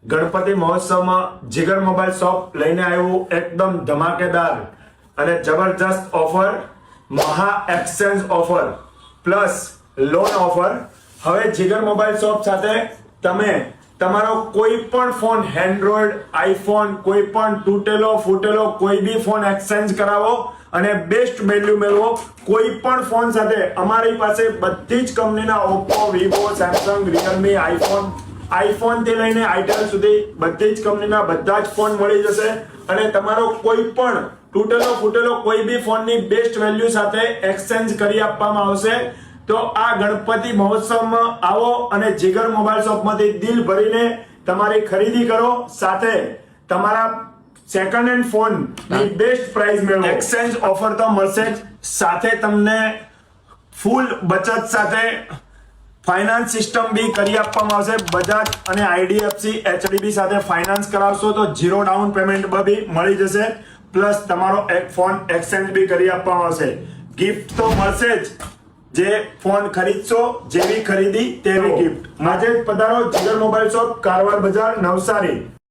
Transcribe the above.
ગણપતિ મહોત્સવમાં જીગર mobile shop લઈને આવ્યું એકદમ ધમાકેદાર અને જબરજસ્ત ઓફર, મહા exchange offer plus loan offer. હવે જીગર મોબાઈલ શોપ સાથે તમે તમારો કોઈ પણ ફોન, એન્ડ્રોઈડ, આઈફોન, કોઈ પણ તૂટેલો ફૂટેલો કોઈ બી ફોન એક્સચેન્જ કરાવો અને બેસ્ટ વેલ્યુ મેળવો. કોઈ પણ ફોન સાથે અમારી પાસે બધી જ કંપનીના Oppo, Vivo, Samsung, Realme, iPhone થી લઈને આઈટેલ સુધી બધી જ કંપનીના બધા જ ફોન મળી જશે અને તમારો કોઈ પણ તૂટેલો ફૂટેલો કોઈ બી ફોનની બેસ્ટ વેલ્યુ સાથે એક્સચેન્જ કરી આપવામાં આવશે. તો આ ગણપતિ મહોત્સવમાં આવો અને જીગર મોબાઈલ શોપમાંથી દિલ ભરીને તમારી ખરીદી કરો, સાથે તમારા સેકન્ડ હેન્ડ ફોન ની બેસ્ટ પ્રાઇસ મેળવો. એક્સચેન્જ ઓફર તો મળશે જ, સાથે તમને ફૂલ બચત સાથે ફાઇનાન્સ સિસ્ટમ બી કરી આપવામાં આવશે. બજાજ અને આઈડીએફસી, એચડીબી સાથે ફાઇનાન્સ કરાવશો તો 0 ડાઉન પેમેન્ટ બી મળી જશે, પ્લસ તમારો એક ફોન એક્સચેન્જ બી કરી આપવામાં આવશે. ગિફ્ટ તો મળશે જ, જે ફોન ખરીદશો જેવી ખરીદી તેવી ગિફ્ટ. આજે જ પધારો જીગર મોબાઈલ શોપ, કારવાર બજાર, નવસારી.